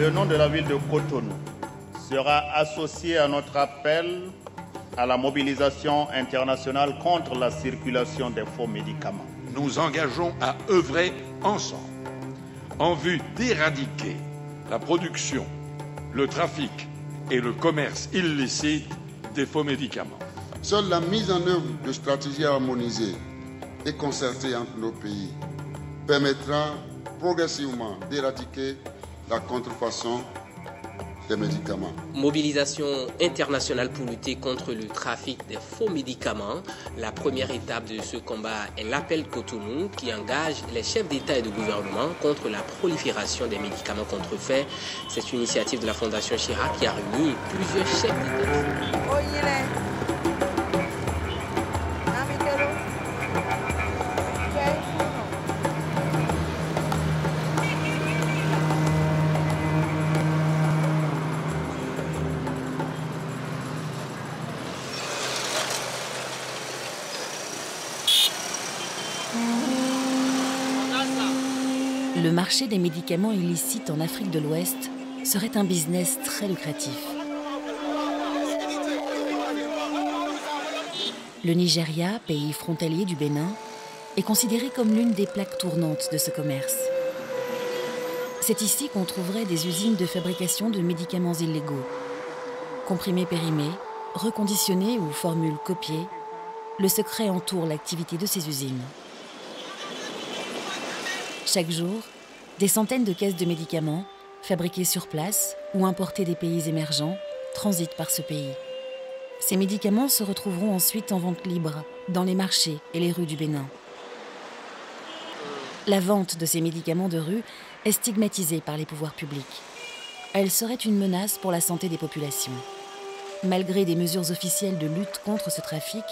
le nom de la ville de Cotonou sera associé à notre appel à la mobilisation internationale contre la circulation des faux médicaments. Nous engageons à œuvrer ensemble en vue d'éradiquer la production, le trafic et le commerce illicite des faux médicaments. Seule la mise en œuvre de stratégies harmonisées et concertées entre nos pays permettra progressivement d'éradiquer la contrefaçon des médicaments. Mobilisation internationale pour lutter contre le trafic des faux médicaments. La première étape de ce combat est l'appel Cotonou qui engage les chefs d'État et de gouvernement contre la prolifération des médicaments contrefaits. C'est une initiative de la Fondation Chirac qui a réuni plusieurs chefs d'État. Le marché des médicaments illicites en Afrique de l'Ouest serait un business très lucratif. Le Nigeria, pays frontalier du Bénin, est considéré comme l'une des plaques tournantes de ce commerce. C'est ici qu'on trouverait des usines de fabrication de médicaments illégaux. Comprimés périmés, reconditionnés ou formules copiées, le secret entoure l'activité de ces usines. Chaque jour, des centaines de caisses de médicaments, fabriqués sur place ou importés des pays émergents, transitent par ce pays. Ces médicaments se retrouveront ensuite en vente libre dans les marchés et les rues du Bénin. La vente de ces médicaments de rue est stigmatisée par les pouvoirs publics. Elle serait une menace pour la santé des populations. Malgré des mesures officielles de lutte contre ce trafic,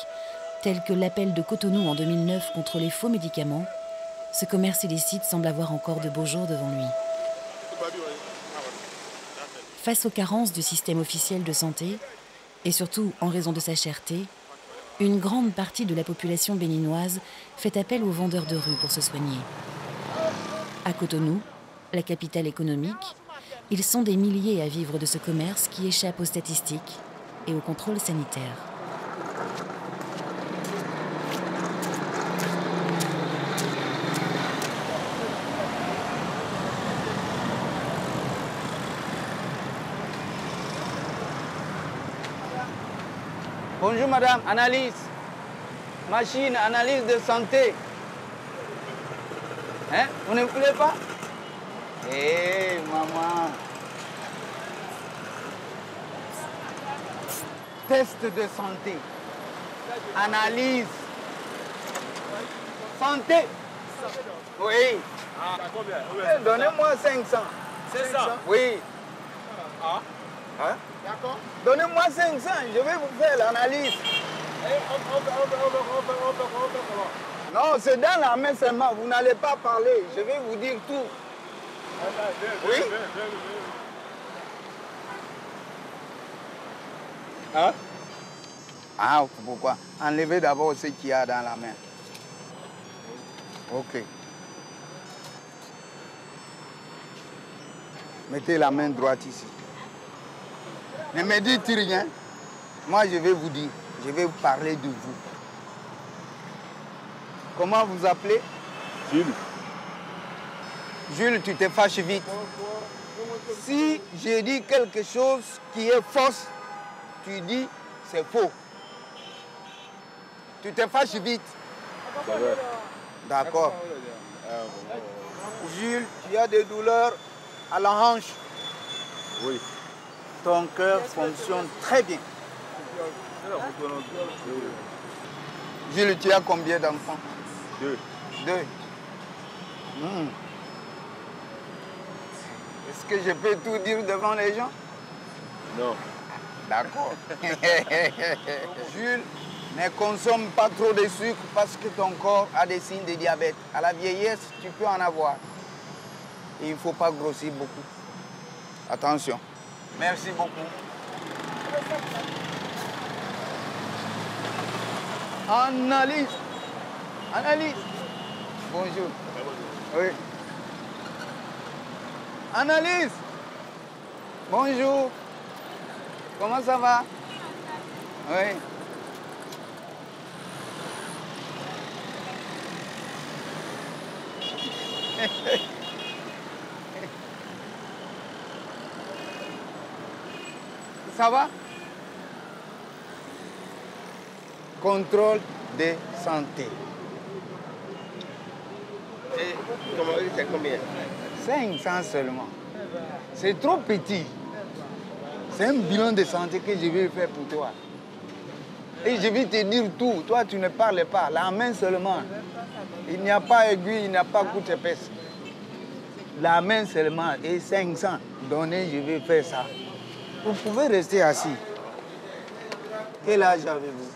telles que l'appel de Cotonou en 2009 contre les faux médicaments, ce commerce illicite semble avoir encore de beaux jours devant lui. Face aux carences du système officiel de santé, et surtout en raison de sa cherté, une grande partie de la population béninoise fait appel aux vendeurs de rue pour se soigner. À Cotonou, la capitale économique, ils sont des milliers à vivre de ce commerce qui échappe aux statistiques et au contrôle sanitaire. Bonjour madame, analyse. Machine, analyse de santé. Hein? Vous ne voulez pas? Eh, maman. Test de santé. Analyse. Santé. Oui. Eh, donnez-moi 500. 500? Oui. Ah. Hein? D'accord. Donnez-moi 500, je vais vous faire l'analyse. Non, c'est dans la main seulement, vous n'allez pas parler, je vais vous dire tout. Oui? Hein? Ah, pourquoi? Enlevez d'abord ce qu'il y a dans la main. Ok. Mettez la main droite ici. Ne me dites rien. Moi, je vais vous dire. Je vais vous parler de vous. Comment vous appelez? Jules. Jules, tu te fâches vite. Si je dis quelque chose qui est fausse, tu dis c'est faux. Tu te fâches vite. D'accord. Jules, tu as des douleurs à la hanche? Oui. Ton cœur fonctionne très bien. Jules, tu as combien d'enfants? 2. 2. Est-ce que je peux tout dire devant les gens? Non. D'accord. Jules, ne consomme pas trop de sucre parce que ton corps a des signes de diabète. À la vieillesse, tu peux en avoir. Et il ne faut pas grossir beaucoup. Attention. Merci beaucoup. Analyse. Analyse. Bonjour. Oui. Analyse. Bonjour. Comment ça va? Oui. Ça va? Contrôle de santé. Et comment c'est combien? 500 seulement. C'est trop petit. C'est un bilan de santé que je vais faire pour toi. Et je vais te dire tout. Toi, tu ne parles pas. La main seulement. Il n'y a pas aiguille, il n'y a pas goutte épaisse. La main seulement. Et 500. Donnez, je vais faire ça. Vous pouvez rester assis. Quel âge avez-vous?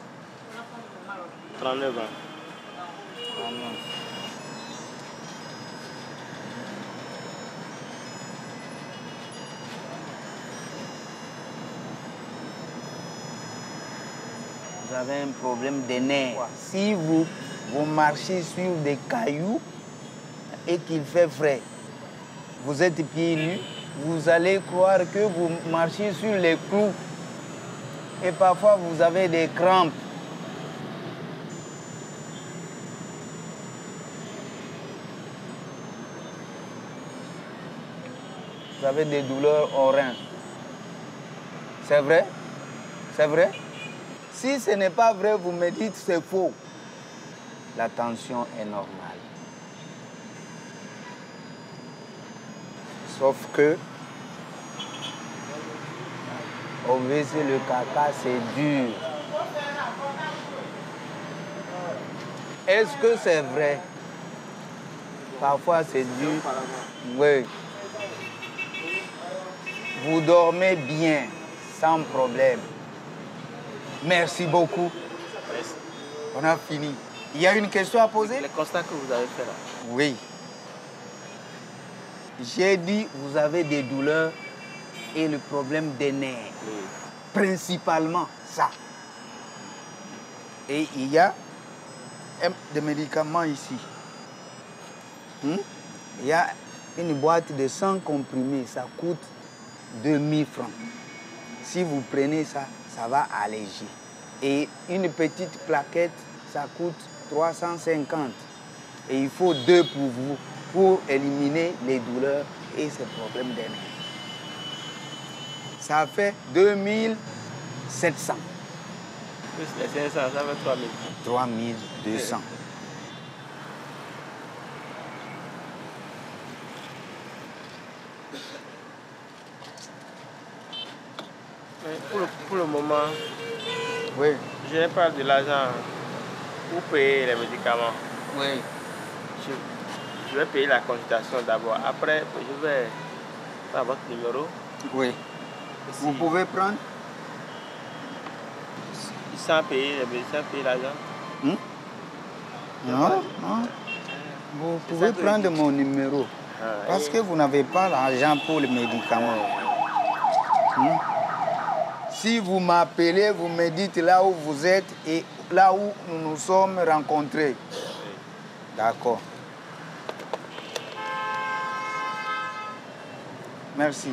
39 ans. Vous avez un problème de nerfs. Si vous marchez sur des cailloux et qu'il fait frais, vous êtes pieds nus, vous allez croire que vous marchez sur les clous. Et parfois, vous avez des crampes. Vous avez des douleurs aux reins. C'est vrai? C'est vrai? Si ce n'est pas vrai, vous me dites c'est faux. La tension est normale. Sauf que au WC, le caca, c'est dur. Est-ce que c'est vrai? Parfois, c'est dur. Oui. Vous dormez bien, sans problème. Merci beaucoup. Merci. On a fini. Il y a une question à poser? Le constat que vous avez fait là. Oui. J'ai dit vous avez des douleurs et le problème des nerfs. Oui. Principalement ça. Et il y a des médicaments ici. Il y a une boîte de 100 comprimés. Ça coûte 2000 francs. Si vous prenez ça, ça va alléger. Et une petite plaquette, ça coûte 350. Et il faut 2 pour vous, pour éliminer les douleurs et ces problèmes des nerfs. Ça fait 2700. Plus les 500, ça fait 3000. 3200. Mais pour le moment, Oui, je n'ai pas de l'argent pour payer les médicaments. oui. Je vais payer la consultation d'abord. Après, je vais faire votre numéro. Oui. Vous pouvez prendre? Sans payer les médecins, payer l'argent. Non, non. Vous pouvez prendre mon numéro. Parce que vous n'avez pas l'argent pour les médicaments. Si vous m'appelez, vous me dites là où vous êtes et là où nous nous sommes rencontrés. D'accord. Merci.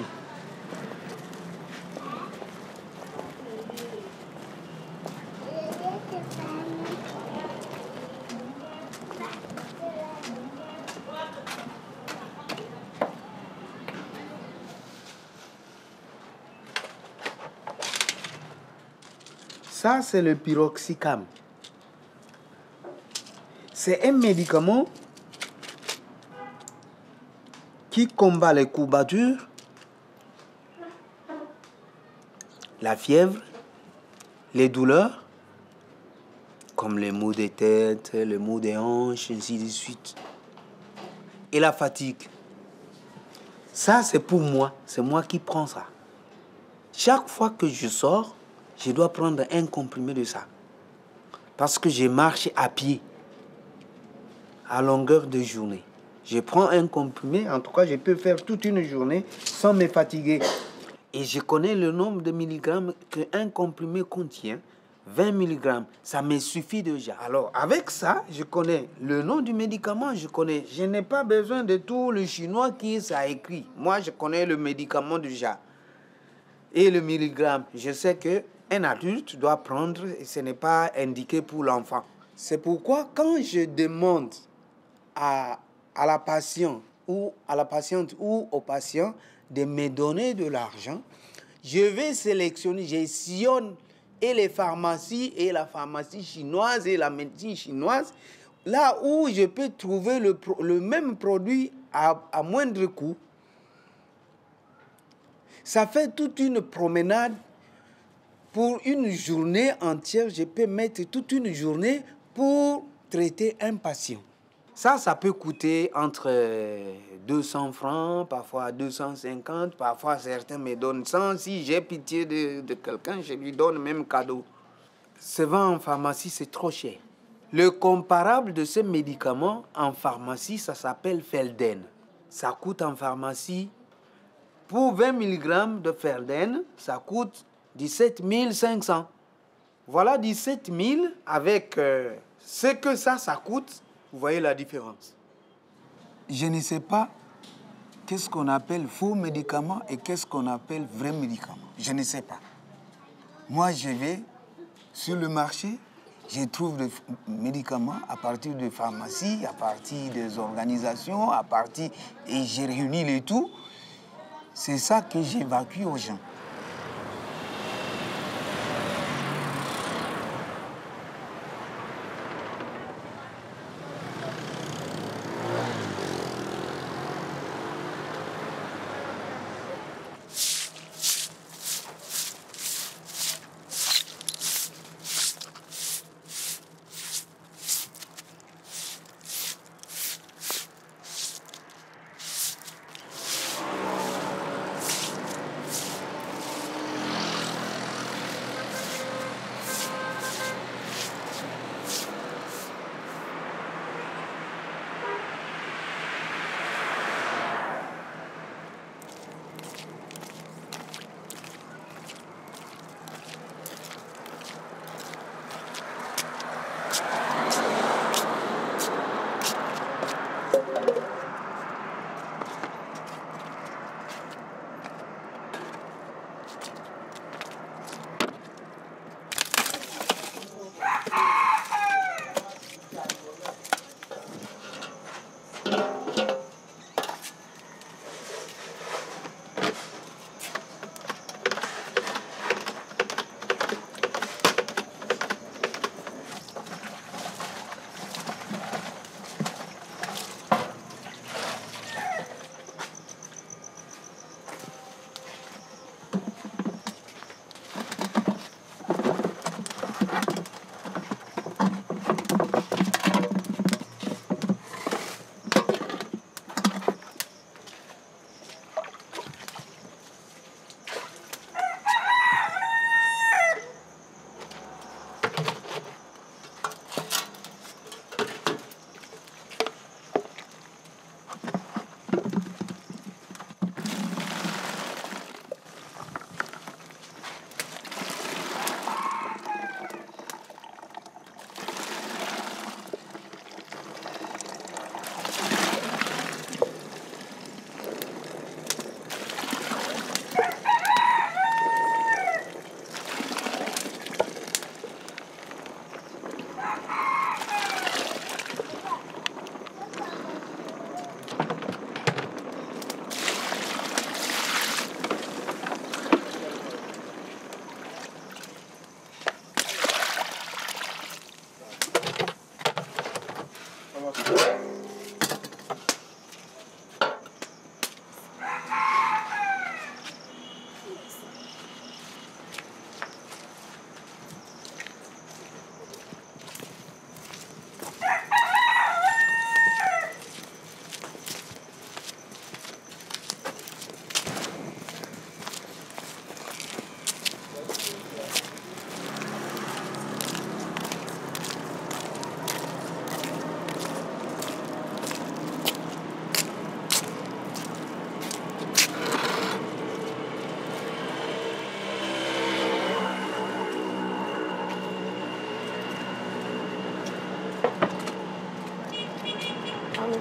Ça, c'est le piroxicam. C'est un médicament qui combat les courbatures, la fièvre, les douleurs, comme les maux de tête, les maux des hanches, ainsi de suite, et la fatigue. Ça, c'est pour moi. C'est moi qui prends ça. Chaque fois que je sors, je dois prendre un comprimé de ça. Parce que je marche à pied, à longueur de journée. Je prends un comprimé, en tout cas, je peux faire toute une journée sans me fatiguer. Et je connais le nombre de milligrammes qu'un comprimé contient. 20 mg, ça me suffit déjà. Alors, avec ça, je connais le nom du médicament, je connais. Je n'ai pas besoin de tout le chinois qui ça écrit. Moi, je connais le médicament déjà. Et le milligramme, je sais qu'un adulte doit prendre et ce n'est pas indiqué pour l'enfant. C'est pourquoi quand je demande à la patiente ou au patient de me donner de l'argent, je vais sélectionner, je sillonne et les pharmacies et la pharmacie chinoise et la médecine chinoise, là où je peux trouver le même produit à moindre coût. Ça fait toute une promenade. Pour une journée entière, je peux mettre toute une journée pour traiter un patient. Ça peut coûter entre 200 francs, parfois 250, parfois certains me donnent 100. Si j'ai pitié de quelqu'un, je lui donne même cadeau. Se vend en pharmacie, c'est trop cher. Le comparable de ce médicament en pharmacie, ça s'appelle Felden. Ça coûte en pharmacie, pour 20 mg de Felden, ça coûte 17 500. Voilà 17 000 avec ce que ça coûte. Vous voyez la différence. Je ne sais pas qu'est-ce qu'on appelle faux médicament et qu'est-ce qu'on appelle vrai médicament. Je ne sais pas. Moi, je vais sur le marché, je trouve des médicaments à partir de pharmacies, à partir des organisations, et je réunis le tout. C'est ça que j'évacue aux gens.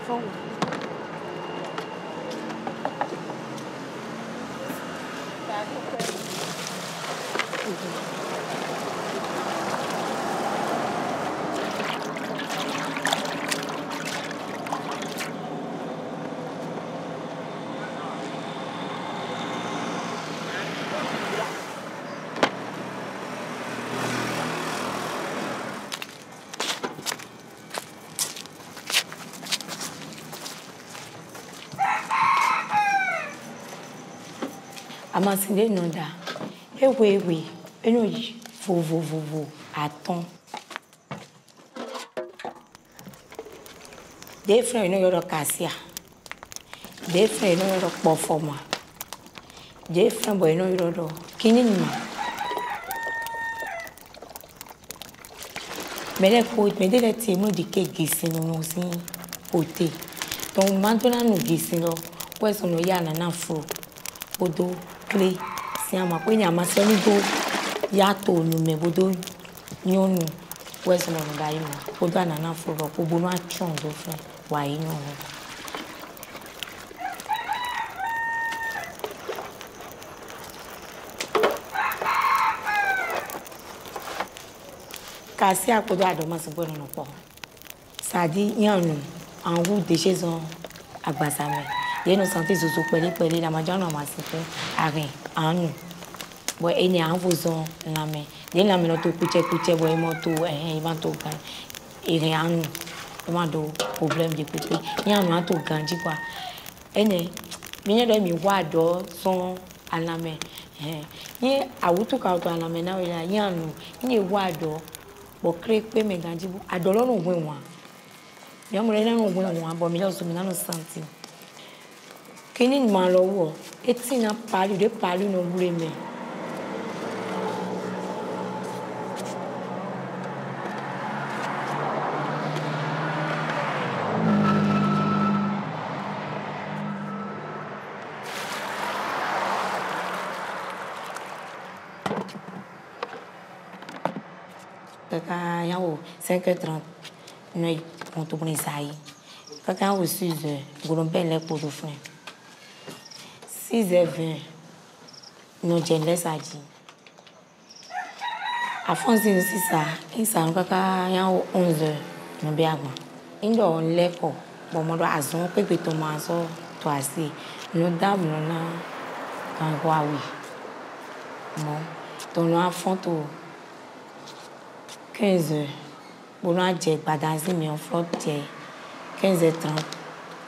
không. Dạ, ok. Amasinde nonda. Ewe. Eno yi. Vo. Aton. Des frères no yoro kasia. Des frères no yoro pofoma. Des frères boy no yoro kinima. Mais les délais timons de kégissin nous aussi côté. Donc maintenant nous gissin ouais son yana na fro. Bodo clé si ama ko nyama se ni go ya to nu me bodo nyonu we so no da yi mo bodo anana fro ko bonu atron do fro wa yi nyonu kasi akodo adoma se bono no po sadi yanu anwu de chez on agbasame ye no santé zozo pele la majano masipe are anu bo eni anvozon na me ye na me no to kuche bo e moto ivan to gan ire anu ma do problème de pépé yanu ato ganji kwa ene minye do mi wa do son aname ye awutu ka to aname na we yanu ni wa do bo kre pe me ganji bo adolo no gwen wa yamure na no gwen wa bo mi lo so mi na no santi kini ma lowo eti na palu no bure me kaka yawo 5h30 noi ponto bonizai kaka yawo 6h gorombe le ko do fun 6h20 no jenless aji afonsi sisa insa kaka yawo 11h no be agba indo leko bo mo do azon pepe to ma so to asi no dam no na kan kwa wi mo to no afon to 15h bon a je gbadazi mi on flot je 15h30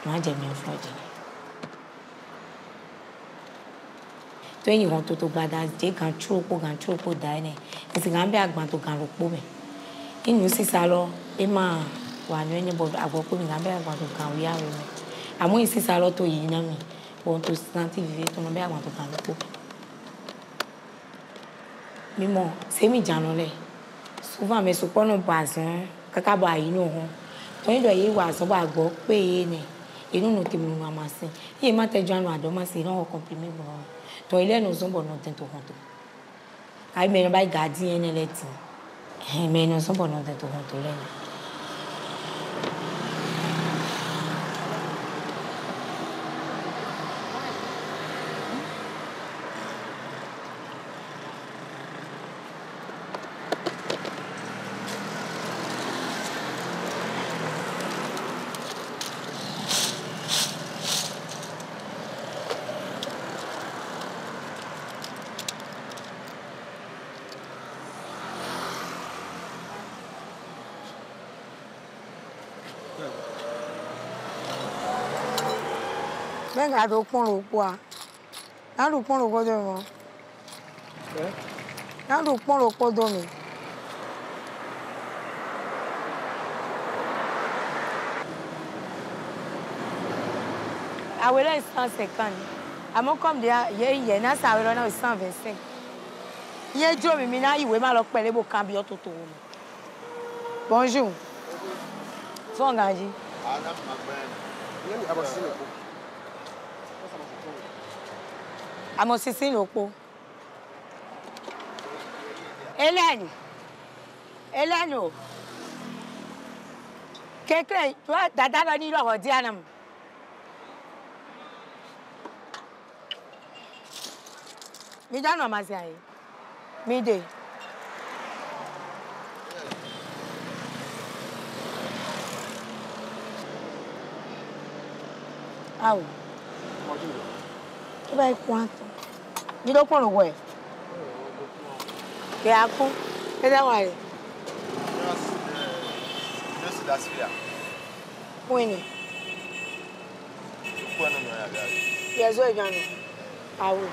ma je mi on flot je to yin won to gbadazi je kan chuopo da ni isi kan be agban to kan ropo me inu sisa lo e ma wa no ni bo agbo pe mi kan be agban to kan wi awe me amo isi sisa lo to yi na mi bon to santi vive to no be agban to kan ropo mi mo se mi jano le souvent mais so pono bazon kaka ba inu ho to ndo yi wa so ba gbo pe ni inu no ti mu mama sin yi ma te janu ado ma sin no compliment bo to ile no so bo no ten to ho to kai me no ba gadi en leti me no so bo no ten to ho to le venga do pon lo po na do pon lo ko do mo na do pon lo ko do mi awela 150 amo comme dia ye na sa awela na 125 ye jo mi na iwe ma lo pele bo kan bi o toto bonjour son ganji amo sisin lopo Eleni o keke to dada lo ni lo di anam mi dano ma si ayi mi de Ah oui. Tu vas y quoi? Dis donc pour le ouais. Et à quoi? Et là, ouais. Je suis la Syria. Oui. Pourquoi non, non, Il y a joué bien. Ah oui.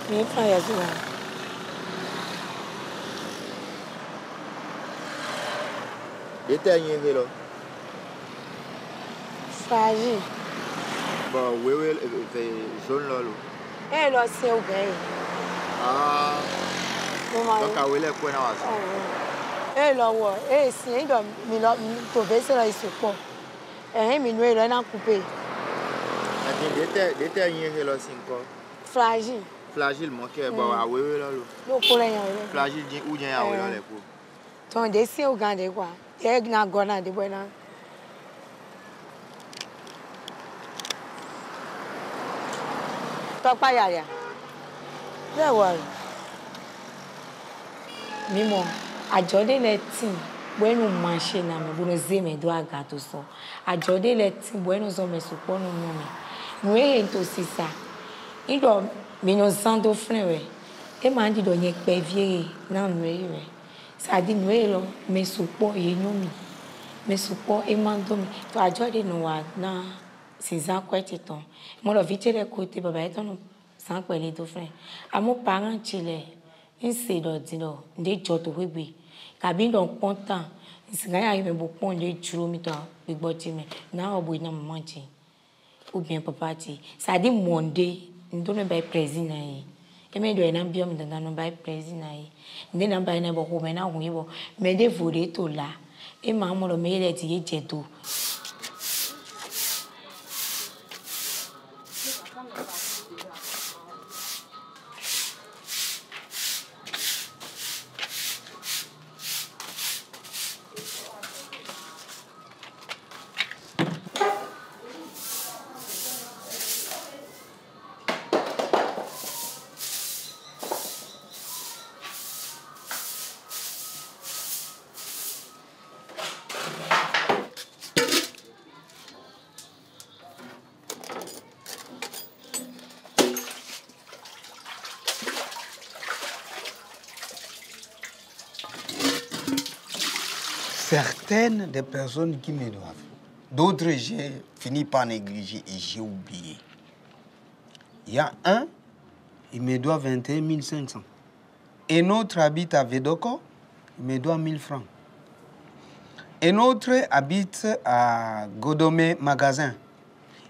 Mais il y a joué. Il était agné là. Fragile. Bon, oui, oui, jaune là. Eh, là, c'est au gars. Ah. Donc, à où est-ce qu'on a ça? Eh, là, ouais. Eh, si, il doit me baisser là, il se coupe. Eh, mais nous, il a coupé. Il était agné là, c'est quoi? Fragile. Fragile, mon cœur, bon, à où est là? Non, pour les gens. Fragile, où il y a où là? Ton dessin au gars de quoi? Il y a un gars de quoi? Papa yaya. There was. Mimo, ajode leti bueno manche na me bono zeme do agato so. Ajode leti bueno zo me supo no nome. No e ento sisa. Ido mino santo frewe. E mandi do nyek pe vie na nwe. Sa di nwe lo me supo ye nyomi. Me supo e mando mi. To ajode no wa na sisa kwetiton. Mo lo vitere kote baba eton sans quoi les deux frères. À mon parent chile, il s'est dit non, des jours de bébé. Cabine donc content. Il s'est arrivé beaucoup de jours mais toi, big body mais na au bout na maman dit ou bien papa dit. Ça dit mondé, nous donnons pas président yi. Et mais doit na bien dans na pas président yi. Né na pas na beaucoup mais na oui bon. Mais des volets tout là. Et maman le meilleur dit j'ai tout. Certaines des personnes qui me doivent. D'autres, j'ai fini par négliger et j'ai oublié. Il y a un, il me doit 21 500. Un autre habite à Védoko, il me doit 1000 francs. Un autre habite à Godomé Magasin,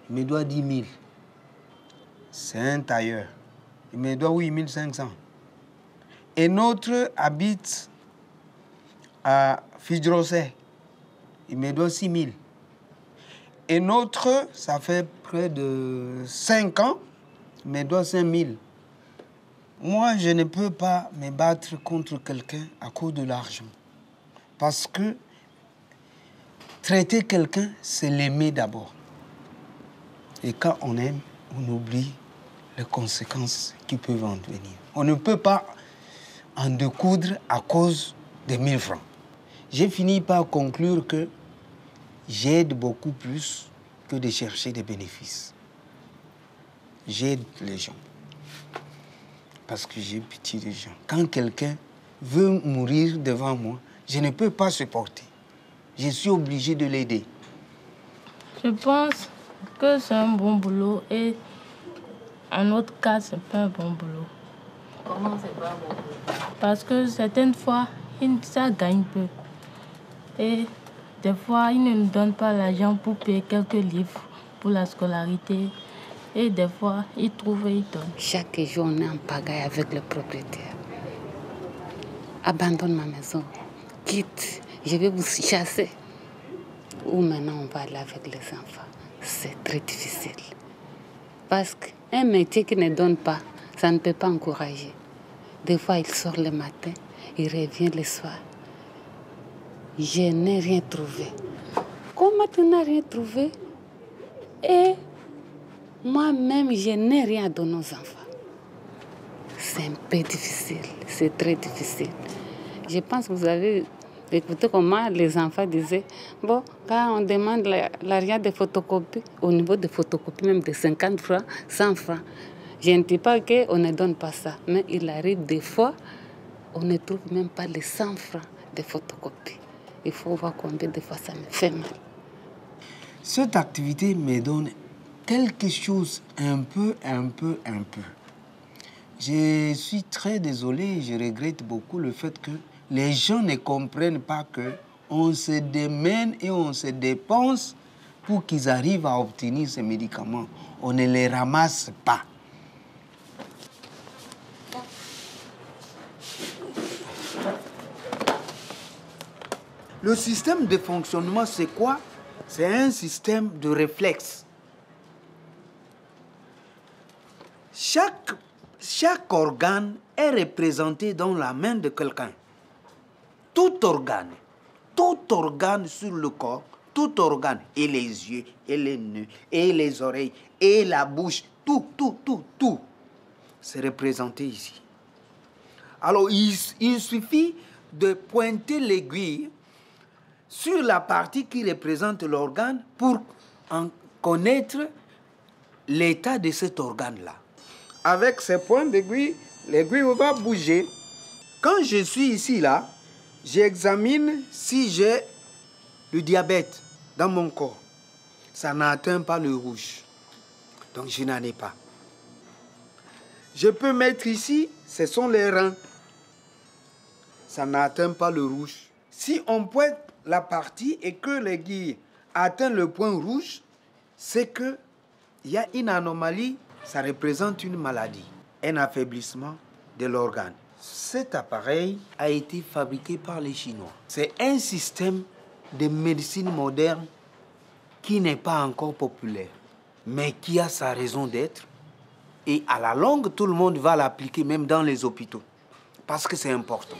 il me doit 10 000. C'est un tailleur, il me doit 8 500. Un autre habite à Fidrosé, il me doit 6 000. Un autre, ça fait près de 5 ans, il me doit 5 000. Moi, je ne peux pas me battre contre quelqu'un à cause de l'argent. Parce que traiter quelqu'un, c'est l'aimer d'abord. Et quand on aime, on oublie les conséquences qui peuvent en venir. On ne peut pas en découdre à cause de 1000 francs. J'ai fini par conclure que j'aide beaucoup plus que de chercher des bénéfices. J'aide les gens. Parce que j'ai pitié des gens. Quand quelqu'un veut mourir devant moi, je ne peux pas supporter. Je suis obligé de l'aider. Je pense que c'est un bon boulot et en autre cas, c'est pas un bon boulot. Comment c'est pas un bon boulot? Parce que certaines fois, ça gagne peu. Et des fois, ils ne nous donnent pas l'argent pour payer quelques livres pour la scolarité. Et des fois, ils trouvent et ils donnent. Chaque jour, on est en pagaille avec le propriétaire. Abandonne ma maison. Quitte, je vais vous chasser. Ou maintenant, on va aller avec les enfants. C'est très difficile. Parce qu'un métier qui ne donne pas, ça ne peut pas encourager. Des fois, il sort le matin, il revient le soir. Je n'ai rien trouvé. Comment tu n'as rien trouvé? Et Moi-même, je n'ai rien donné aux enfants. C'est un peu difficile, c'est très difficile. Je pense que vous avez écouté comment les enfants disaient, bon, quand on demande l'argent de photocopie, au niveau de photocopie, même de 50 francs, 100 francs, je ne dis pas qu'on ne donne pas ça, mais il arrive des fois, on ne trouve même pas les 100 francs de photocopie. Il faut voir combien de fois ça me fait mal. Cette activité me donne quelque chose un peu. Je suis très désolé, je regrette beaucoup le fait que les gens ne comprennent pas qu'on se démène et on se dépense pour qu'ils arrivent à obtenir ces médicaments. On ne les ramasse pas. Le système de fonctionnement, c'est quoi? C'est un système de réflexe. Chaque organe est représenté dans la main de quelqu'un. Tout organe sur le corps, tout organe, et les yeux, et les nez, et les oreilles, et la bouche, tout, c'est représenté ici. Alors, il suffit de pointer l'aiguille sur la partie qui représente l'organe pour en connaître l'état de cet organe-là. Avec ces points d'aiguille, l'aiguille va bouger. Quand je suis ici, là, j'examine si j'ai le diabète dans mon corps. Ça n'atteint pas le rouge. Donc, je n'en ai pas. Je peux mettre ici, ce sont les reins. Ça n'atteint pas le rouge. Si on pointe la partie et que l'aiguille atteint le point rouge, c'est qu'il y a une anomalie, ça représente une maladie, un affaiblissement de l'organe. Cet appareil a été fabriqué par les Chinois. C'est un système de médecine moderne qui n'est pas encore populaire, mais qui a sa raison d'être. Et à la longue, tout le monde va l'appliquer, même dans les hôpitaux, parce que c'est important.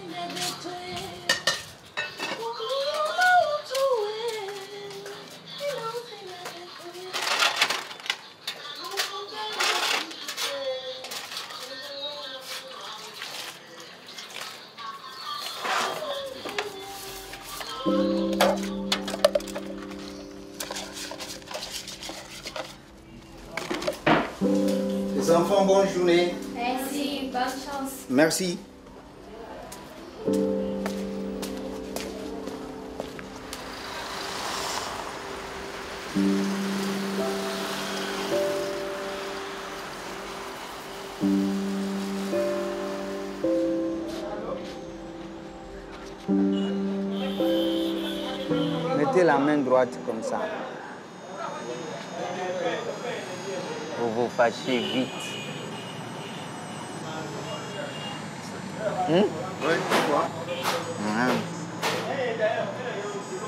Les enfants, bonne journée. Merci, bonne chance. Merci. Mettez la main droite comme ça. Vous vous fâchez vite. Oui, pourquoi?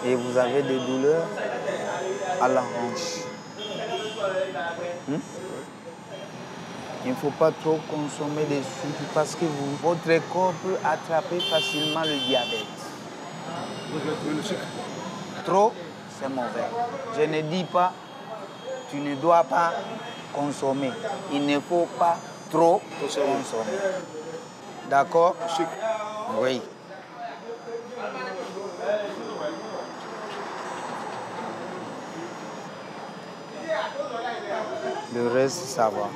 Et vous avez des douleurs à la hanche. Il ne faut pas trop consommer des sucres parce que votre corps peut attraper facilement le diabète. Le sucre. Trop, c'est mauvais. Je ne dis pas, tu ne dois pas consommer. Il ne faut pas trop consommer. D'accord? Oui. Le reste, ça va.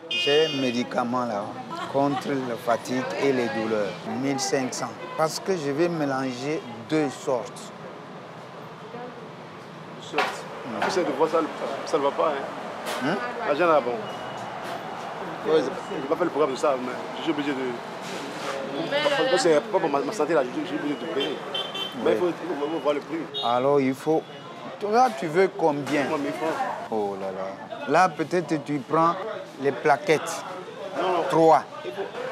J'ai un médicament là contre la fatigue et les douleurs. 1500. Parce que je vais mélanger deux sortes. J'essaie de voir ça, ça ne va pas. Hein? L'argent là, bon. Ouais, je n'ai pas fait le programme de ça, mais je suis obligé de. C'est pas pour ma santé là, je suis obligé de payer. Mais il faut voir le prix. Alors il faut. Là, tu veux combien? 3 000 francs. Oh là là. Là, peut-être tu prends les plaquettes. Non. 3. Il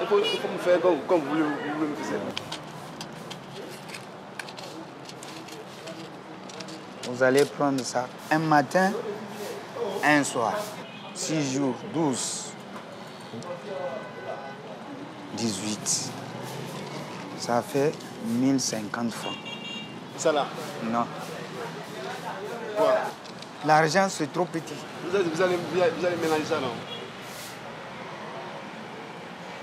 faut me faire comme vous voulez me faire. Vous allez prendre ça un matin, un soir. 6 jours, 12, 18. Ça fait 1050 francs. Ça là? Non. Quoi? L'argent, c'est trop petit. Vous allez mélanger ça, non?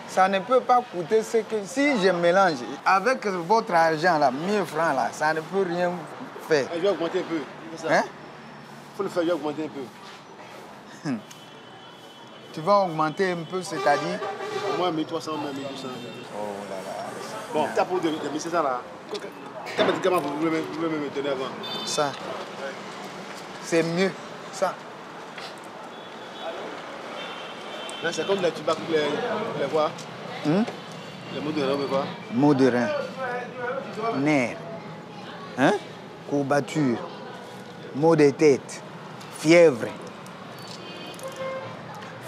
Ça ne peut pas coûter ce que... Si je mélange, avec votre argent, là, 1000 francs, là, ça ne peut rien faire. Je vais augmenter un peu. Hein? Il faut le faire, je vais augmenter un peu. Tu vas augmenter un peu, c'est-à-dire? Au moins 1300, 1200. Oh là là. Bon, t'as pour 2600 là. Quel médicament vous voulez me donner avant? Ça. C'est mieux, ça. Là, c'est comme les tubac, les voix. Les maux de rein, mais quoi? Maux de rein. Nerfs. Hein? Courbature. Maux de tête. Fièvre.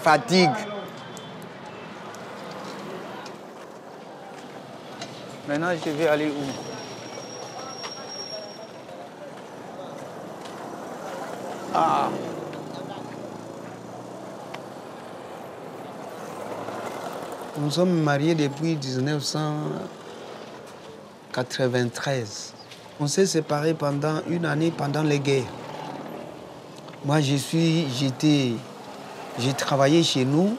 Fatigue. Maintenant, je vais aller où? Ah! Nous sommes mariés depuis 1993. On s'est séparés pendant une année pendant les guerres. Moi, j'ai travaillé chez nous,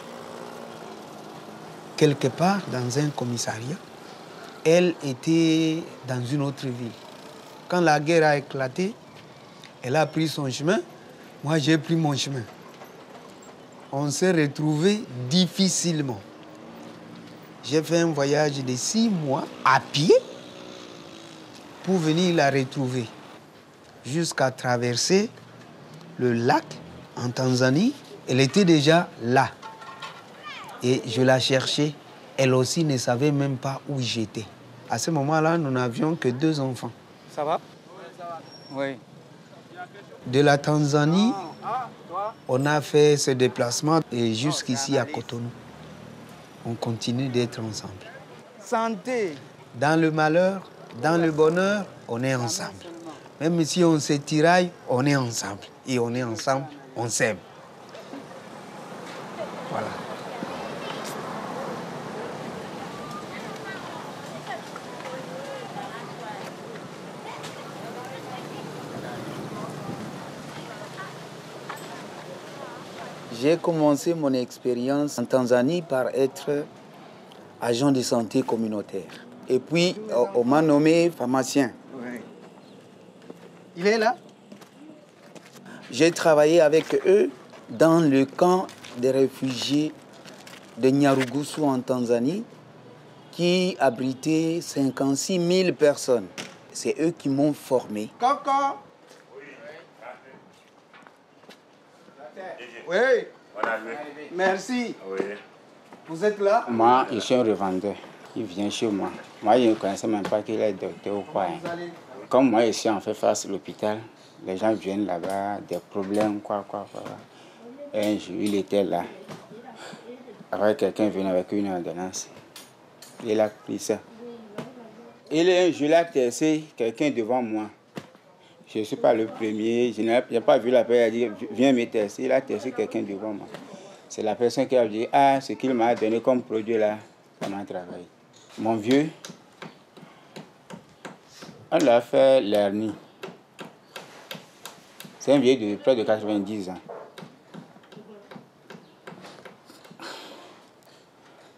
quelque part dans un commissariat. Elle était dans une autre ville. Quand la guerre a éclaté, elle a pris son chemin, moi j'ai pris mon chemin. On s'est retrouvés difficilement. J'ai fait un voyage de 6 mois à pied pour venir la retrouver, jusqu'à traverser le lac en Tanzanie. Elle était déjà là. Et je la cherchais. Elle aussi ne savait même pas où j'étais. À ce moment-là, nous n'avions que 2 enfants. Ça va? Oui. De la Tanzanie, on a fait ce déplacement jusqu'ici à Cotonou. On continue d'être ensemble. Santé. Dans le malheur, dans le bonheur, on est ensemble. Même si on se tiraille, on est ensemble. Et on est ensemble, on s'aime. Voilà. J'ai commencé mon expérience en Tanzanie par être agent de santé communautaire. Et puis, on m'a nommé pharmacien. Oui. Il est là? J'ai travaillé avec eux dans le camp des réfugiés de Nyarugusu en Tanzanie, qui abritait 56 000 personnes. C'est eux qui m'ont formé. Coco! Oui. Merci. Oui. Vous êtes là? Moi, je suis un revendeur. Il vient chez moi. Moi, je ne connaissais même pas qu'il est docteur ou quoi. Comme moi, je suis en fait face à l'hôpital, les gens viennent là-bas, des problèmes, quoi. Et un jour, il était là. Après, quelqu'un venait avec une ordonnance. Il a pris ça. Et je l'ai testé, quelqu'un devant moi. Je ne suis pas le premier, je n'ai pas vu la personne, il a dit, viens me tester. Il a testé quelqu'un devant moi. C'est la personne qui a dit, ah, ce qu'il m'a donné comme produit là, ça m'a travaillé. Mon vieux, on l'a fait l'hernie. C'est un vieux de près de 90 ans.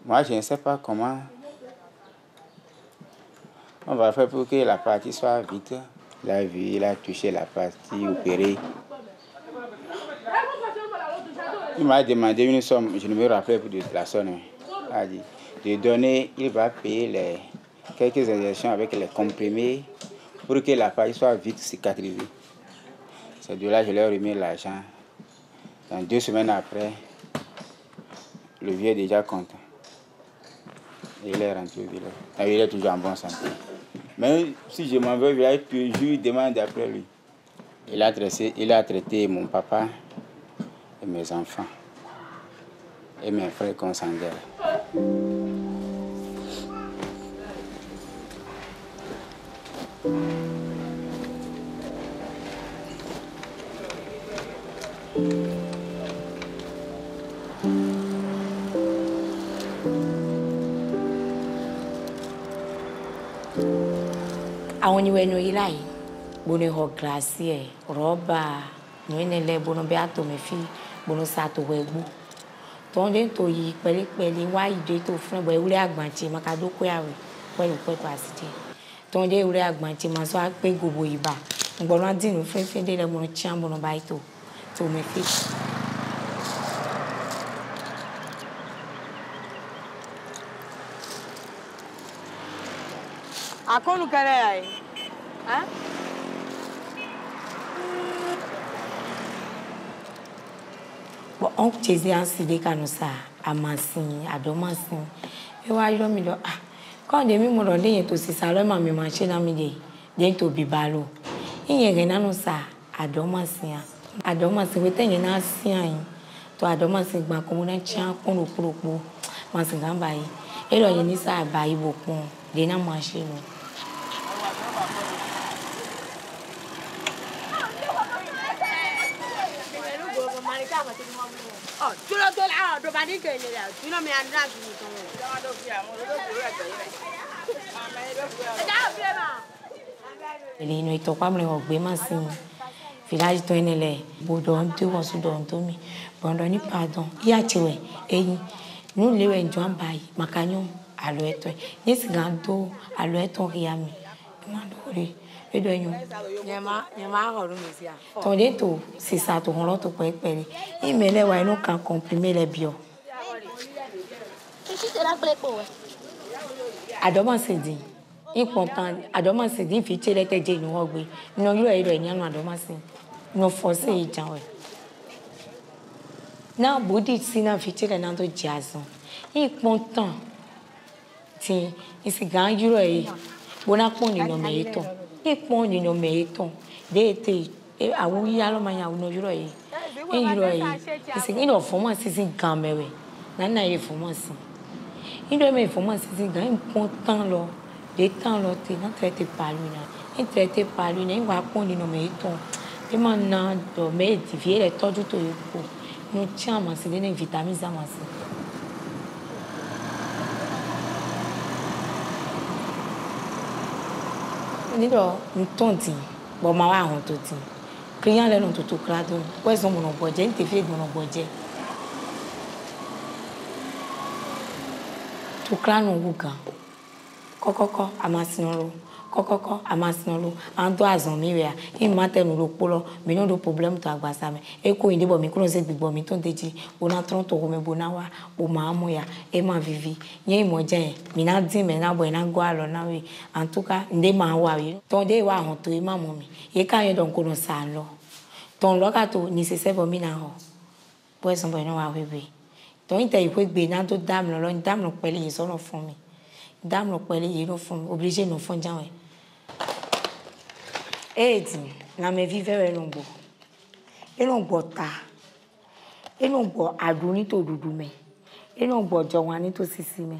Moi, je ne sais pas comment on va faire pour que la partie soit vite. La vie, il a touché la partie opérée. Il m'a demandé une somme, je ne me rappelle plus de la somme. Il a dit de donner, il va payer quelques injections avec les comprimés pour que la partie soit vite cicatrisée. C'est de là que je leur ai remis l'argent. Dans 2 semaines après, le vieux est déjà content. Il est rentré au village. Il est toujours en bonne santé. Même si je m'en vais, je toujours demande après lui. Il a traité mon papa et mes enfants et mes frères consanguins. Awon ni wenu ilai bone ho glacier roba nous les bonnes béato mes filles bonnes sato wegu tonde to yi pele wa ide to fun bo ewure agbanti makado ko yawe pẹ̀lú pẹ̀tọ́ asite tonde ewure agbanti ma so ape gobo iba ngbonu adinu fefe de le mo chian bono baito to me fi akonu kare ai hein bon on chezi anside kanusa amasin adomasin e wa yo mi lo ah kon de mi mo ro leyin to si salo ma mi ma se na mi de to bibalo iyen re nanu sa adomasin we teyin na sin ayin to adomasin gba ko mo na chan kun roporopo ma sin gan bayi e lo yin ni sa bayi bokun de na ma se no oh tu lo to la do ba ni ke ni la tu no me anda ki ni ton do fi àwọn do fi re te re ele no ito kwa mle ogbe ma sin village to enele bodo nti wo su do nto mi bondo ni pardon ya chewe eyin nu lewe njo ambai makanyo alo eto ni sigando alo eto ria mi ma dore edo enyo nyama ro mi sia ton de to c'est ça to ron to pe pe imele wa inu kan comprimer le bio qui te la prépo adoma se di important adoma se di fi chere te je nu ogbe no yo ero enyan adoma se no force e janwe na body sina fi chere na to jazo important ti isi gan yuro e bona pon ni no meito ipon ni no meito de te awu ya lo ma ya no yuro e yuro e isi ino forma sisi gan mewe na e forma si ino me forma sisi gan important lo de temps lo te na traité par lui na traité par lui na wa pon ni no meito e ma na do me di vie le toju to yuko no chama si de na vitamine za ma si nido ntonti bo ma wa hon to ti kriyan le no to krado we so mo no boje nte fi mo no boje to kranu guga kokoko amasinoro kokoko amasinoro ando azon mi we a ma tenu ro polo mi no do problem to agbasa me e ko inde bo mi kuro se gbigbo mi to deji bona tron to me bona wa o ma mo ya e ma vivi yen mo je mi na din me na bo na go alo na we antuka nde ma wa we to de wa hon to e ma mo mi ye ka yen don ko no sa lo ton lo ka to ni se se bo mi na ho bo so bo no wa we to inte ikwe gbe na to dam lo pele yin so no fun mi dam lo pele yin no fun obligé no fun janwe edi na me vivere longbo elongbo ta elongbo aduni to dudu me elongbo jowan ni to sisi me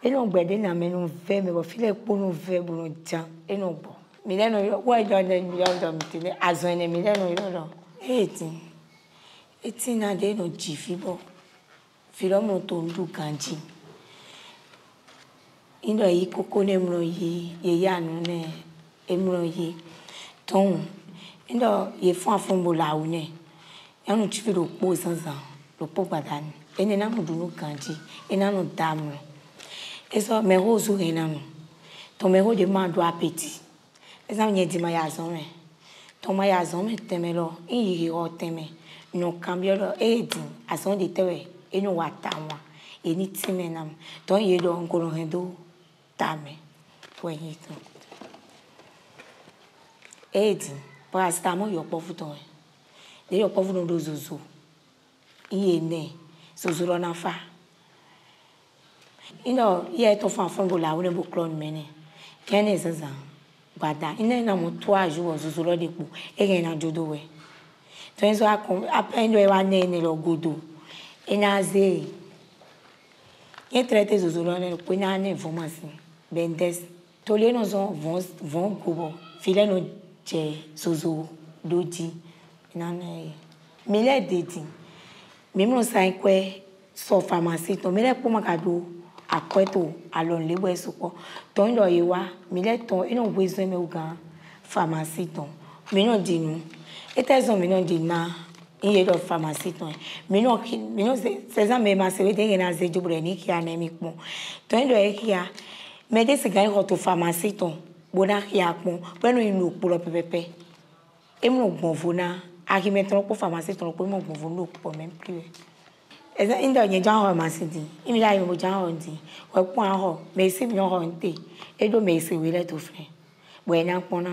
elongbo de na me no ve me bo file po no ve bo no jan elongbo mi le no wo jo de mi jo mi tile azon ene mi le no yo eti na de no jifibo filo mo to ndu kanji indo yi koko ne mro yi ye ya no ne emro yi ton indo ye fun bo la une yanu chifi ro po sansan ro po badani ene na mudunu kanji ena no damro eso me ho zu re na no to me ho de ma do apeti esa nye di ma ya zon me to ma ya zon me temelo yi ro teme no cambio lo edi ason de tewe enu watamwa eni time nam to ye do nkoro hendo tame to yi to edi parastamo yo po futon de yo po futon do zozo iye ne zozo lo na fa ino ye to fa fon bo la woni bo clone mene kene zaza bada ina na mo 3 jours zozo lo de po e na jodo we to enzo apendo e wa ne lo godo enaze e traité zozo lo ne ko na ne information bendes to le no zo vont gobo file no je zozo doji na ne mi le dedi mi mo sai kwe so pharmacie to mi le po makado akweto alon lewe supo to ndo yewa mi le ton ino besoin me uga pharmacie to Mino di nous. Et tes hommes, mino di na. Il y a des pharmacies. Mino, ces hommes, ma série de gens qui ont des qui a n'aimé bon. Toi, il doit être mais des gars qui ont pharmacie ton. Bona qui a bon. Prenons une eau pour le pépé. Et mon bon vona. Aki maintenant pour pharmacie ton pour mon bon vona pour même plus. Et ça, il doit y avoir un pharmacie dit. Il y a un genre dit. Ouais point ho. Mais c'est bien renté. Et donc mais c'est oui là tout frère. Bon, il y a un point là.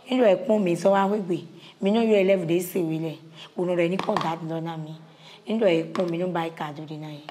Il doit être bon mais ça va oui. Mino yo élève de c'est oui là. Pour nous réunir contact dans ami. Il doit être bon mino bail cadeau de naï.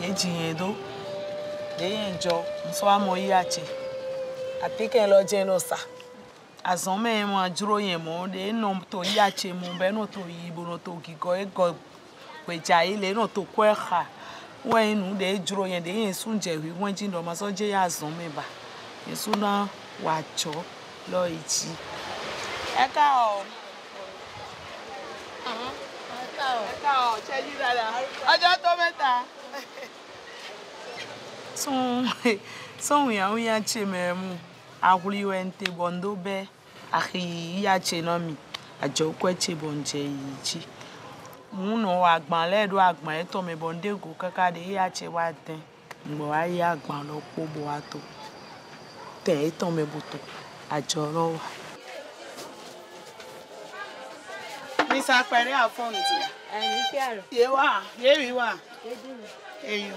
Yejiyedo, yeyenjo, mswa moyache. Atike lo jenosa. Azome mo ajuro yen mo de no to yache mo be no to yibo no to gigo ego kweja ile no to kweha. Wen nu de juro yen de yen sunje wi won jin do ma so je ya azome ba. Yesu na wacho lo ichi. Eka o. Eka o, cheji dada. Ajo to meta. Son ya chememu ahuli wente bondo be ahi ya chenomi ajo kweche bonje yichi muno agban ledo agban eto me bonde go kaka de ya che wa den ngbo ayi agban lo pobo ato te eto me buto ajo lo wa mi sa pere afon ti Ẹni piaro. Ye wi wa. Eyo.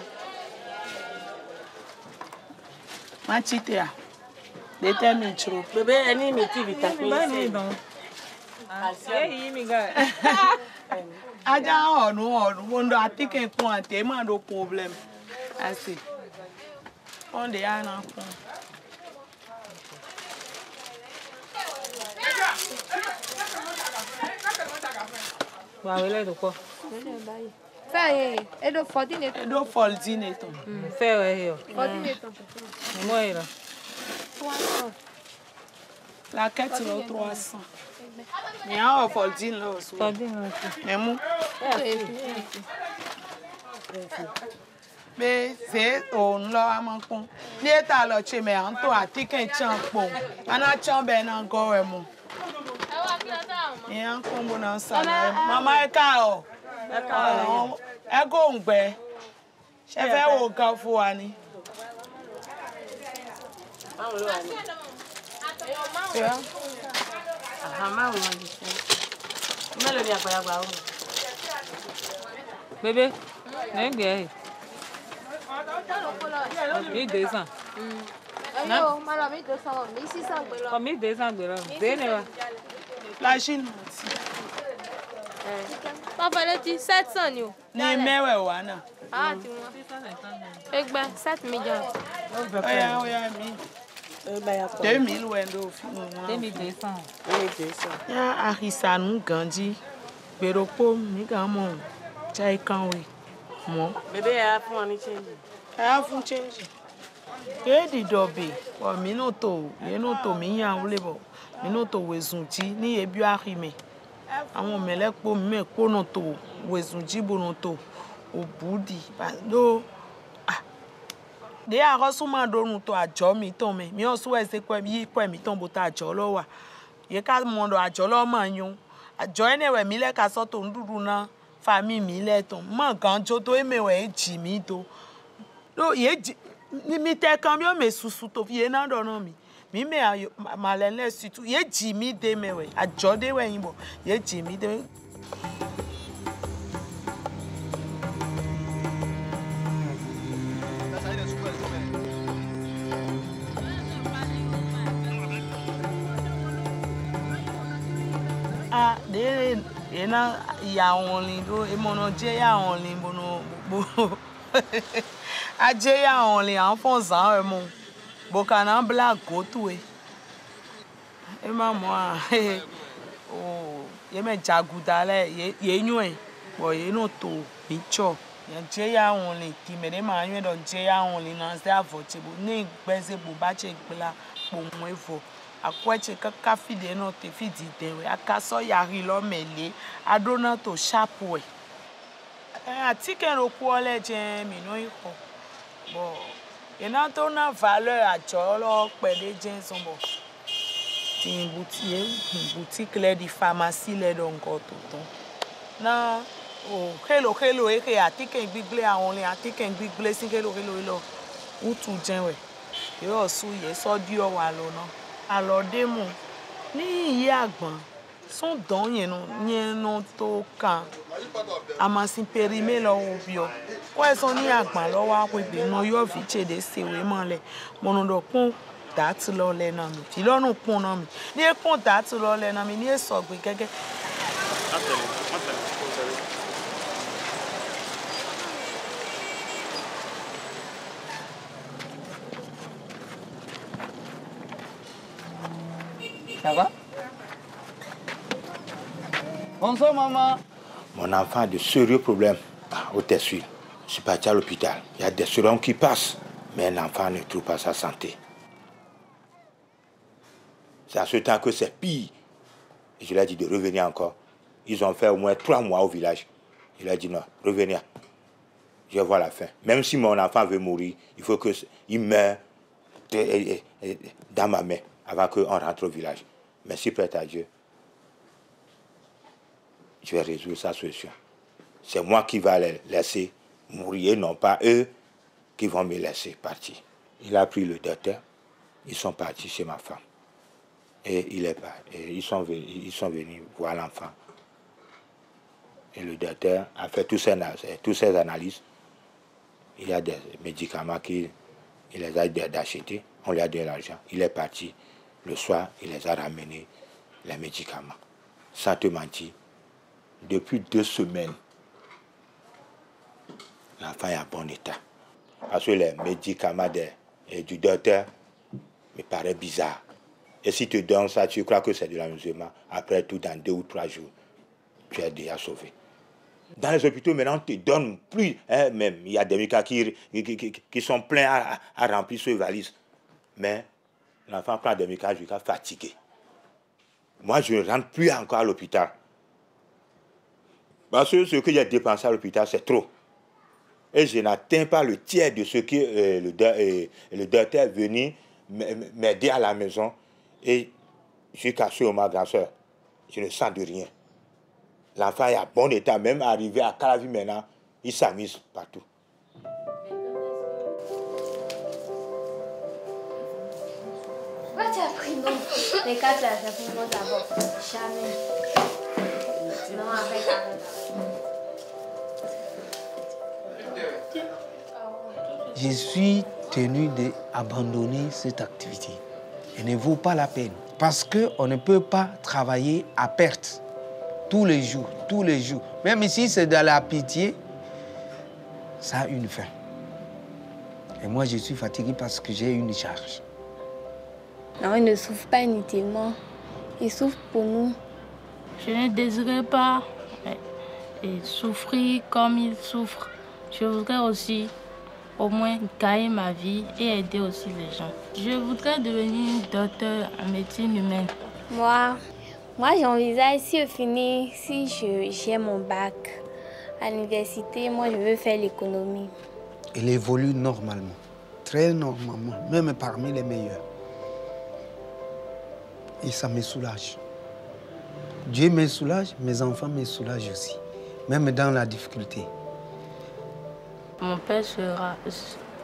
Machitea. They tell me true. Bébé, ẹni mi ti vita pe se. Mi ga. Aja onu wondo atike kun ante ma do problem. Asi. On de ana kun. Wa wele do ko. Fẹ́ edo 14 Edo 14 eto. Fẹ́ yo. 14 eto. Mo era. 300. La quête là 300. Mais en 14 là aussi. 14 là. Mais mou. Mais c'est on là amankon. Ni eta lo che me an to atike champo. Ana chambe na go e mu. E an kon bo na sala. Mama e ka o. E go ngbe. Se fe wo kan fún wa ni. Bébé, n'engage. 1200. Ayo, malo 1200, 1600 gbelo. 1200 gbelo. Zénéwa. La Chine. Papa le ti 700 ni o. Ni mewe wa na. Ah, ti mo. Egba 7 millions. Oya mi. 2000 wendo fi mo. 2200. 2200. Ya ahisanu ganji. Beropo mi gan mo. Chai kanwe. Mo. Bébé ya fún ni change. Ya fún change. Ke di dobe. Wa mi no to, ye no to mi yan lebo. Mi no to wezunji ni ebi ahime. Àwọn melepo mi ko no to wezunji bo no to. Obudi do de arosu ma dorun to ajo mi ton me mi osu e se kwa mi ton bo ta ajo lo wa ye ka mo do ajo lo ma yun ajo enewe mi le ka so to ndudu na fami mi le ton mo kan jo to emewe ji mi to do ye ni mi te kan bi o me susu to fi na do na mi me malele situ ye ji mi de mewe ajo de we yin bo ye ji mi de ena ya only do e mono je ya only bono bo aje ya only enfant ça e mon bo kana black go to e mama oh ye me jaguda le ye nyu bo ye no to picture ya je ya only ki me de ma nyu do je ya only na se avote bo ni gbese bo ba che gbla po mo efo akweche kaka fide no te fidi dewe akaso yari lo mele adona to sharpwe atiken roku ole je mi no iko bo ena to na valeur ajolo pele je sombo tin boutique le di pharmacie le donc tout na o hello e ke atiken gbigble awon le atiken gbigble sin hello lo utu jenwe yo su ye so di o wa lo na alode mo ni iye agbon son don yen no to kan amasin perime lo obio ko e son ni agbon lo wa pe be no yo fi chede sewe mole mo no do kun dat lo le na mi ti lo nu kun na mi ni e kun dat lo le na mi ni e so gbe gege Ça va? Bonsoir, maman. Mon enfant a de sérieux problèmes au Tessuil. Je suis parti à l'hôpital. Il y a des surhomme qui passent, mais un enfant ne trouve pas sa santé. C'est à ce temps que c'est pire. Et je leur ai dit de revenir encore. Ils ont fait au moins 3 mois au village. Je leur ai dit non, revenir. Je vais voir la fin. Même si mon enfant veut mourir, il faut qu'il meure dans ma main avant qu'on rentre au village. Mais si prête à Dieu, je vais résoudre sa solution. C'est moi qui vais les laisser mourir, non pas eux qui vont me laisser partir. Il a pris le docteur, ils sont partis chez ma femme. Et ils sont venus voir l'enfant. Et le docteur a fait toutes ces analyses. Il y a des médicaments qu'il les a d'acheter. On lui a donné l'argent. Il est parti. Le soir, il les a ramenés, les médicaments. Sans te mentir, depuis 2 semaines, l'enfant est en bon état. Parce que les médicaments du docteur me paraissent bizarres. Et si tu te donnes ça, tu crois que c'est de l'amusement. Après tout, dans 2 ou 3 jours, tu es déjà sauvé. Dans les hôpitaux, maintenant, on ne te donne plus. Hein, même, il y a des médicaments qui sont pleins à remplir ce valise. Mais l'enfant prend des médicaments jusqu'à fatigué. Moi, je ne rentre plus encore à l'hôpital. Parce que ce que j'ai dépensé à l'hôpital, c'est trop. Et je n'atteins pas le tiers de ce que le docteur est venu m'aider à la maison. Et jusqu'à ce moment, grand soeur, je ne sens de rien. L'enfant est à bon état, même arrivé à Calavi maintenant, il s'amuse partout. Pourquoi tu as pris non? Les 4 là, tu as pris non d'abord. Jamais. Non, avec. Je suis tenu d'abandonner cette activité. Elle ne vaut pas la peine. Parce qu'on ne peut pas travailler à perte. Tous les jours, tous les jours. Même si c'est de la pitié, ça a une fin. Et moi, je suis fatigué parce que j'ai une charge. Non, il ne souffre pas inutilement. Il souffre pour nous. Je ne désirais pas souffrir comme il souffre. Je voudrais aussi au moins gagner ma vie et aider aussi les gens. Je voudrais devenir docteur en médecine humaine. Moi j'envisage si j'ai mon bac à l'université, moi je veux faire l'économie. Elle évolue normalement, très normalement, même parmi les meilleurs. Et ça me soulage. Dieu me soulage, mes enfants me soulagent aussi, même dans la difficulté. Mon père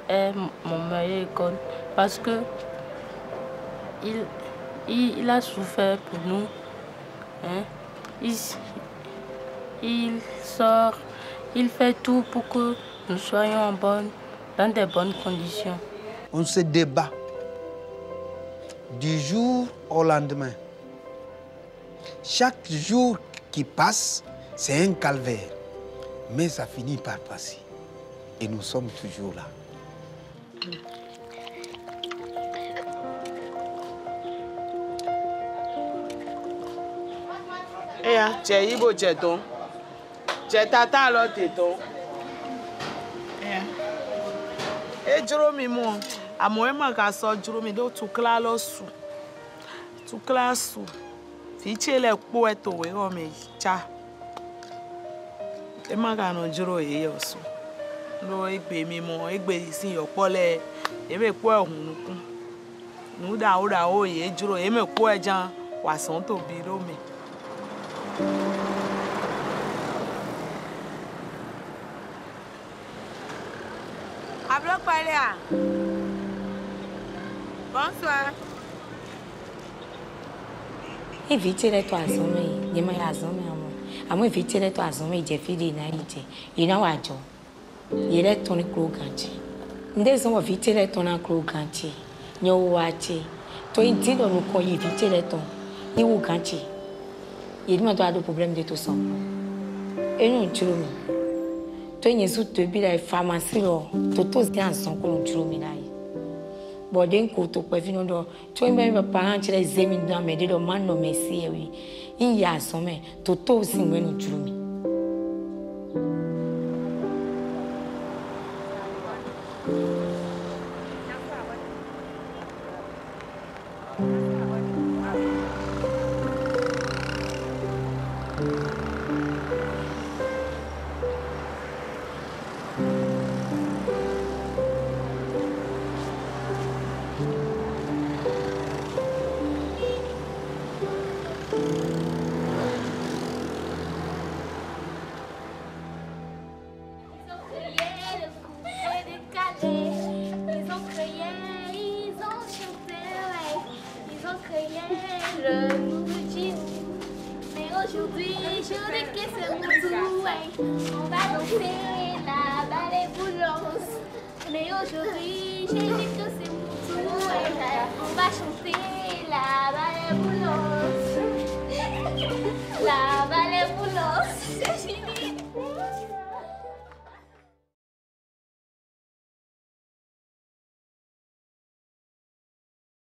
est mon meilleur école parce que il a souffert pour nous. Hein? Il sort, il fait tout pour que nous soyons dans des bonnes conditions. On se débat du jour au lendemain. Chaque jour qui passe, c'est un calvaire. Mais ça finit par passer. Et nous sommes toujours là. Chez Ibo Cheton. Chez Tata Loteton. Et Jérôme, moi, à moi, je suis Jérôme, donc tout clair là sous. Tout clair sous. Fiche les poètes, oui, on me tcha. Et moi, je suis Jérôme, et aussi. No, ik ben me mo, ik ben ici au pole. Et me quoi, nous da o et Jérôme, et me quoi, Jean, poisson to biro me. Ablo Palia. Bonsoir. Évitez les toisons, mais il y a des raisons, mais à moi éviter les toisons, mais j'ai fait des naïvetés. Il y a un jour. Il est ton gros gantier. Nous sommes éviter les ton gros gantier. Nous watcher. Toi, il dit dans nous qu'on éviter les tons. Il ou gantier. Il m'a donné des problèmes de tout ça. Et nous, tu le mets. Toi, il y a des billes de pharmacie, tout est ensemble que nous tu le mets là. Bon, d'un côté, tu peux venir dans. Toi, même parents, tu les aimes dans mes deux mains, non merci, oui. Il y a son mais tout aussi nous tu le mets. Aujourd'hui, j'ai dit que c'est mon tour. On va chanter la balai boulon.